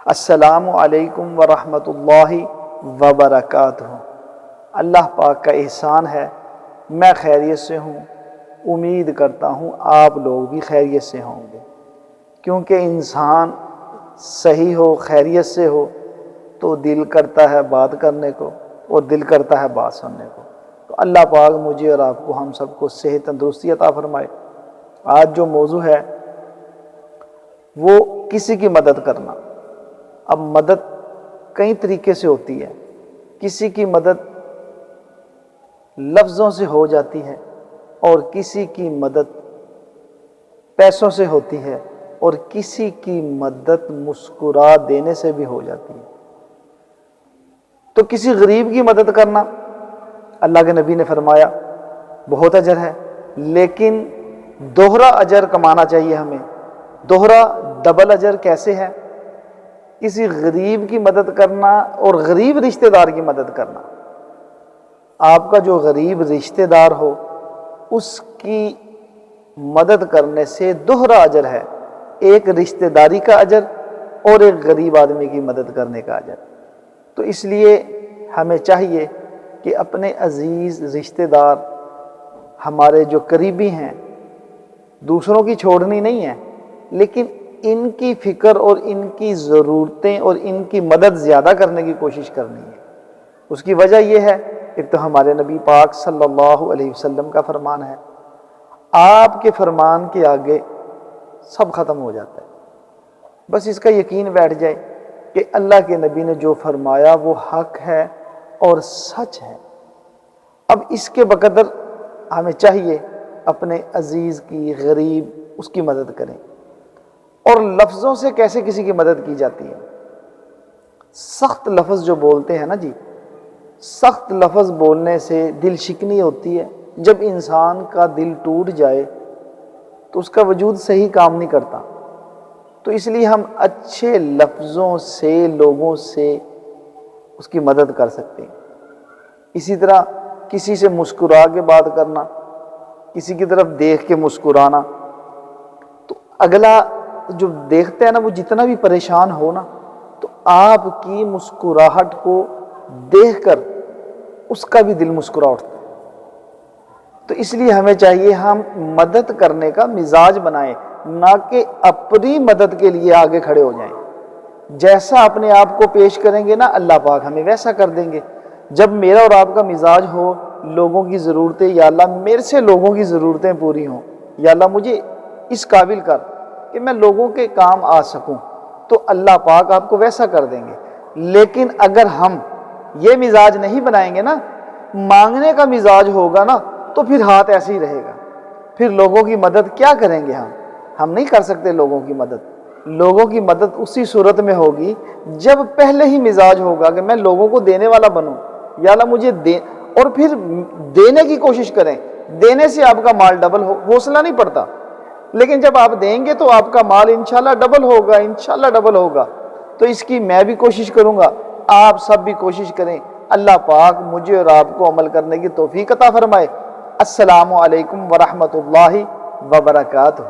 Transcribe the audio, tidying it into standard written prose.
السلام علیکم ورحمۃ اللہ وبرکاتہ۔ اللہ پاک کا احسان ہے میں خیریت سے ہوں، امید کرتا ہوں آپ لوگ بھی خیریت سے ہوں گے، کیونکہ انسان صحیح ہو، خیریت سے ہو تو دل کرتا ہے بات کرنے کو اور دل کرتا ہے بات سننے کو۔ تو اللہ پاک مجھے اور آپ کو، ہم سب کو صحت تندرستی عطا فرمائے۔ آج جو موضوع ہے وہ کسی کی مدد کرنا۔ اب مدد کئی طریقے سے ہوتی ہے، کسی کی مدد لفظوں سے ہو جاتی ہے اور کسی کی مدد پیسوں سے ہوتی ہے اور کسی کی مدد مسکرا دینے سے بھی ہو جاتی ہے۔ تو کسی غریب کی مدد کرنا، اللہ کے نبی نے فرمایا بہت اجر ہے، لیکن دوہرا اجر کمانا چاہیے ہمیں۔ دوہرا ڈبل اجر کیسے ہے؟ کسی غریب کی مدد کرنا اور غریب رشتہ دار کی مدد کرنا۔ آپ کا جو غریب رشتہ دار ہو اس کی مدد کرنے سے دوہرا اجر ہے، ایک رشتہ داری کا اجر اور ایک غریب آدمی کی مدد کرنے کا اجر۔ تو اس لیے ہمیں چاہیے کہ اپنے عزیز رشتہ دار، ہمارے جو قریبی ہیں، دوسروں کی چھوڑنی نہیں ہے، لیکن ان کی فکر اور ان کی ضرورتیں اور ان کی مدد زیادہ کرنے کی کوشش کرنی ہے۔ اس کی وجہ یہ ہے، ایک تو ہمارے نبی پاک صلی اللہ علیہ وسلم کا فرمان ہے، آپ کے فرمان کے آگے سب ختم ہو جاتا ہے۔ بس اس کا یقین بیٹھ جائے کہ اللہ کے نبی نے جو فرمایا وہ حق ہے اور سچ ہے۔ اب اس کے بقدر ہمیں چاہیے اپنے عزیز کی، غریب، اس کی مدد کریں۔ اور لفظوں سے کیسے کسی کی مدد کی جاتی ہے؟ سخت لفظ جو بولتے ہیں نا جی، سخت لفظ بولنے سے دل شکنی ہوتی ہے۔ جب انسان کا دل ٹوٹ جائے تو اس کا وجود صحیح کام نہیں کرتا۔ تو اس لیے ہم اچھے لفظوں سے لوگوں سے اس کی مدد کر سکتے ہیں۔ اسی طرح کسی سے مسکرا کے بات کرنا، کسی کی طرف دیکھ کے مسکرانا، تو اگلا جو دیکھتے ہیں نا وہ جتنا بھی پریشان ہو نا، تو آپ کی مسکراہٹ کو دیکھ کر اس کا بھی دل مسکرا اٹھتا ہے۔ تو اس لیے ہمیں چاہیے ہم مدد کرنے کا مزاج بنائیں، نہ کہ اپنی مدد کے لیے آگے کھڑے ہو جائیں۔ جیسا اپنے آپ کو پیش کریں گے نا، اللہ پاک ہمیں ویسا کر دیں گے۔ جب میرا اور آپ کا مزاج ہو لوگوں کی ضرورتیں، یا اللہ میرے سے لوگوں کی ضرورتیں پوری ہوں، یا اللہ مجھے اس قابل کر کہ میں لوگوں کے کام آ سکوں، تو اللہ پاک آپ کو ویسا کر دیں گے۔ لیکن اگر ہم یہ مزاج نہیں بنائیں گے نا، مانگنے کا مزاج ہوگا نا، تو پھر ہاتھ ایسے ہی رہے گا، پھر لوگوں کی مدد کیا کریں گے؟ ہم نہیں کر سکتے لوگوں کی مدد۔ لوگوں کی مدد اسی صورت میں ہوگی جب پہلے ہی مزاج ہوگا کہ میں لوگوں کو دینے والا بنوں، یا اللہ مجھے دے، اور پھر دینے کی کوشش کریں۔ دینے سے آپ کا مال ڈبل حوصلہ نہیں پڑتا، لیکن جب آپ دیں گے تو آپ کا مال انشاءاللہ ڈبل ہوگا، انشاءاللہ ڈبل ہوگا۔ تو اس کی میں بھی کوشش کروں گا، آپ سب بھی کوشش کریں۔ اللہ پاک مجھے اور آپ کو عمل کرنے کی توفیق عطا فرمائے۔ السلام علیکم ورحمۃ اللہ وبرکاتہ۔